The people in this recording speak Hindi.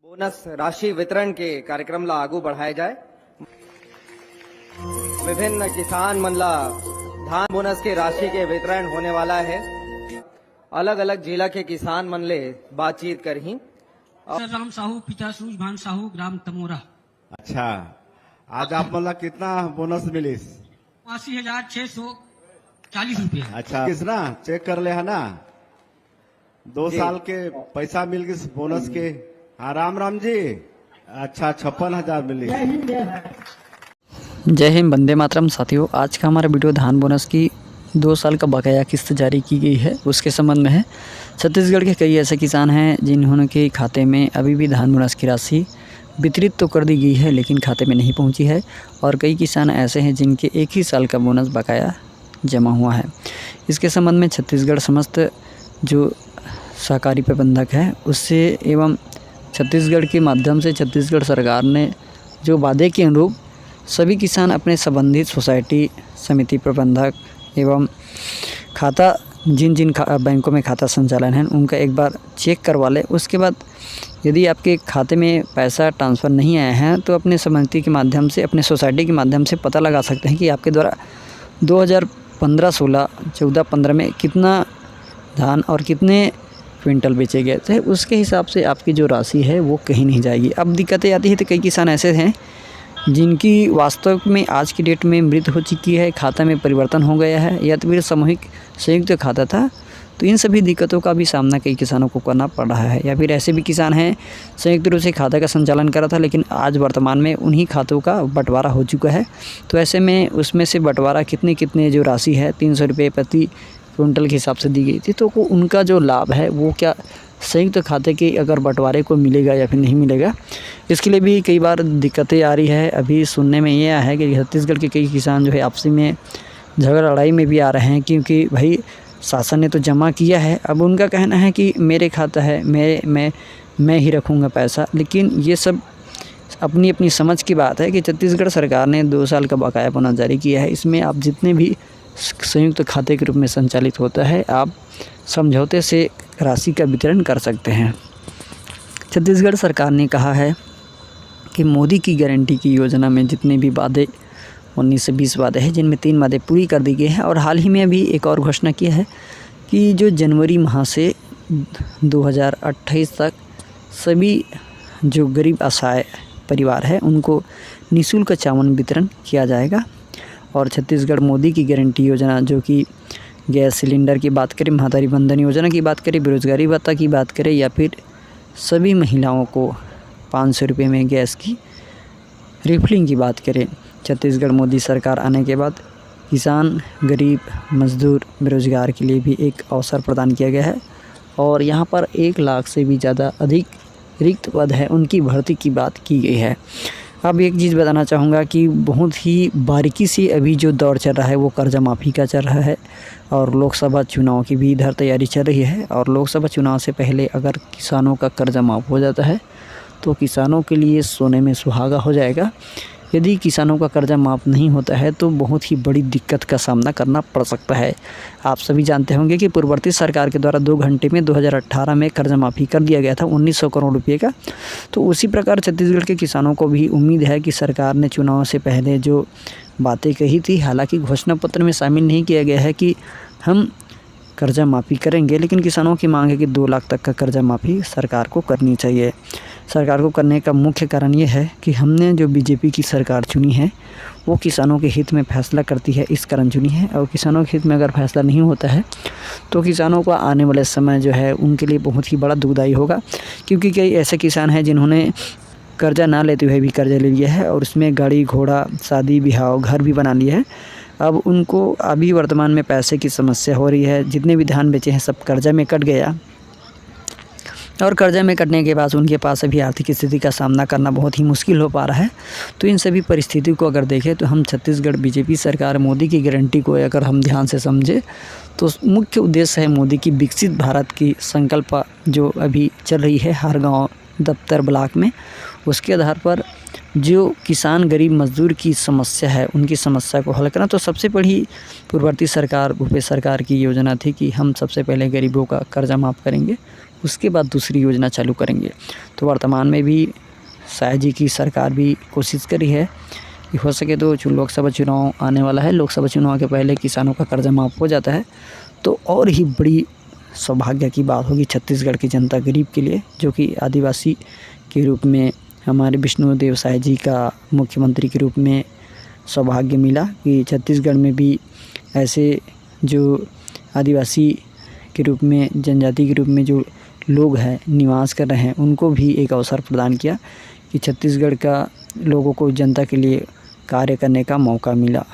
बोनस राशि वितरण के कार्यक्रम ला आगू बढ़ाया जाए। विभिन्न किसान मन ला धान बोनस के राशि के वितरण होने वाला है। अलग अलग जिला के किसान मन ले बातचीत करही। राम साहू, पिता सूझ भान साहू, ग्राम तमोरा। अच्छा, आज आप मतलब कितना बोनस मिली? 80,640 रुपया। अच्छा, किसना चेक कर ले है ना? 2 साल के पैसा मिल गई बोनस के। हाँ, राम राम जी। अच्छा, 56,000 मिली। जय हिंद, वंदे मातरम। साथियों, आज का हमारा वीडियो धान बोनस की 2 साल का बकाया किस्त जारी की गई है उसके संबंध में है। छत्तीसगढ़ के कई ऐसे किसान हैं जिन्होंने के खाते में अभी भी धान बोनस की राशि वितरित तो कर दी गई है लेकिन खाते में नहीं पहुंची है, और कई किसान ऐसे हैं जिनके 1 ही साल का बोनस बकाया जमा हुआ है। इसके संबंध में छत्तीसगढ़ समस्त जो सहकारी प्रबंधक है उससे एवं छत्तीसगढ़ के माध्यम से छत्तीसगढ़ सरकार ने जो वादे के अनुरूप सभी किसान अपने संबंधित सोसाइटी समिति प्रबंधक एवं खाता जिन बैंकों में खाता संचालन है उनका एक बार चेक करवा लें। उसके बाद यदि आपके खाते में पैसा ट्रांसफ़र नहीं आया है तो अपने समिति के माध्यम से, अपने सोसाइटी के माध्यम से पता लगा सकते हैं कि आपके द्वारा 2015-16, 14-15 में कितना धान और कितने क्विंटल बेचे गए थे। उसके हिसाब से आपकी जो राशि है वो कहीं नहीं जाएगी। अब दिक्कतें आती है तो कई किसान ऐसे हैं जिनकी वास्तव में आज की डेट में मृत्यु हो चुकी है, खाता में परिवर्तन हो गया है या तो फिर सामूहिक संयुक्त खाता था, तो इन सभी दिक्कतों का भी सामना कई किसानों को करना पड़ रहा है। या फिर ऐसे भी किसान हैं संयुक्त रूप से खाता का संचालन करा था लेकिन आज वर्तमान में उन्हीं खातों का बंटवारा हो चुका है। तो ऐसे में उसमें से बंटवारा कितने जो राशि है 300 रुपये प्रति क्विंटल के हिसाब से दी गई थी, तो उनका जो लाभ है वो क्या संयुक्त खाते के अगर बंटवारे को मिलेगा या फिर नहीं मिलेगा, इसके लिए भी कई बार दिक्कतें आ रही है। अभी सुनने में ये आया है कि छत्तीसगढ़ के कई किसान जो है आपसी में झगड़ा लड़ाई में भी आ रहे हैं, क्योंकि भाई शासन ने तो जमा किया है, अब उनका कहना है कि मेरे खाता है, मैं ही रखूँगा पैसा। लेकिन ये सब अपनी अपनी समझ की बात है कि छत्तीसगढ़ सरकार ने 2 साल का बकाया बोनस जारी किया है। इसमें आप जितने भी संयुक्त खाते के रूप में संचालित होता है आप समझौते से राशि का वितरण कर सकते हैं। छत्तीसगढ़ सरकार ने कहा है कि मोदी की गारंटी की योजना में जितने भी वादे 19 से 20 वादे हैं जिनमें 3 वादे पूरी कर दी गई हैं, और हाल ही में अभी एक और घोषणा की है कि जो जनवरी माह से 2028 तक सभी जो गरीब असहाय परिवार है उनको निःशुल्क चावल वितरण किया जाएगा। और छत्तीसगढ़ मोदी की गारंटी योजना जो कि गैस सिलेंडर की बात करें, महादारी बंधन योजना की बात करें, बेरोजगारी भत्ता की बात करें या फिर सभी महिलाओं को 500 रुपये में गैस की रिफिलिंग की बात करें, छत्तीसगढ़ मोदी सरकार आने के बाद किसान, गरीब, मजदूर, बेरोजगार के लिए भी एक अवसर प्रदान किया गया है। और यहाँ पर 1 लाख से भी ज़्यादा अधिक रिक्त पद है उनकी भर्ती की बात की गई है। अब एक चीज़ बताना चाहूँगा कि बहुत ही बारीकी से अभी जो दौर चल रहा है वो कर्जा माफ़ी का चल रहा है, और लोकसभा चुनाव की भी इधर तैयारी चल रही है। और लोकसभा चुनाव से पहले अगर किसानों का कर्जा माफ़ हो जाता है तो किसानों के लिए सोने में सुहागा हो जाएगा। यदि किसानों का कर्जा माफ़ नहीं होता है तो बहुत ही बड़ी दिक्कत का सामना करना पड़ सकता है। आप सभी जानते होंगे कि पूर्ववर्ती सरकार के द्वारा 2 घंटे में 2018 में कर्जा माफ़ी कर दिया गया था 1900 करोड़ रुपये का। तो उसी प्रकार छत्तीसगढ़ के किसानों को भी उम्मीद है कि सरकार ने चुनाव से पहले जो बातें कही थी, हालांकि घोषणा पत्र में शामिल नहीं किया गया है कि हम कर्जा माफ़ी करेंगे, लेकिन किसानों की मांग है कि 2 लाख तक का कर्जा माफ़ी सरकार को करनी चाहिए। सरकार को करने का मुख्य कारण ये है कि हमने जो बीजेपी की सरकार चुनी है वो किसानों के हित में फैसला करती है, इस कारण चुनी है। और किसानों के हित में अगर फैसला नहीं होता है तो किसानों का आने वाले समय जो है उनके लिए बहुत ही बड़ा दुखदायी होगा, क्योंकि कई ऐसे किसान हैं जिन्होंने कर्जा ना लेते हुए भी कर्जा ले लिया है और उसमें गाड़ी घोड़ा, शादी ब्याह, घर भी बना लिया है। अब उनको अभी वर्तमान में पैसे की समस्या हो रही है। जितने भी धान बेचे हैं सब कर्जा में कट गया, और कर्जा में कटने के बाद उनके पास अभी आर्थिक स्थिति का सामना करना बहुत ही मुश्किल हो पा रहा है। तो इन सभी परिस्थितियों को अगर देखें तो हम छत्तीसगढ़ बीजेपी सरकार मोदी की गारंटी को अगर हम ध्यान से समझें तो मुख्य उद्देश्य है मोदी की विकसित भारत की संकल्प जो अभी चल रही है हर गाँव, दफ्तर, ब्लॉक में। उसके आधार पर जो किसान, गरीब, मजदूर की समस्या है उनकी समस्या को हल करना। तो सबसे बड़ी पूर्ववर्ती सरकार, भूपेश सरकार की योजना थी कि हम सबसे पहले गरीबों का कर्जा माफ़ करेंगे, उसके बाद दूसरी योजना चालू करेंगे। तो वर्तमान में भी शाह जी की सरकार भी कोशिश करी है कि हो सके तो जो लोकसभा चुनाव आने वाला है, लोकसभा चुनाव के पहले किसानों का कर्जा माफ़ हो जाता है तो और ही बड़ी सौभाग्य की बात होगी छत्तीसगढ़ की जनता गरीब के लिए, जो कि आदिवासी के रूप में हमारे विष्णुदेव साय जी का मुख्यमंत्री के रूप में सौभाग्य मिला कि छत्तीसगढ़ में भी ऐसे जो आदिवासी के रूप में, जनजाति के रूप में जो लोग हैं निवास कर रहे हैं, उनको भी एक अवसर प्रदान किया कि छत्तीसगढ़ का लोगों को जनता के लिए कार्य करने का मौका मिला।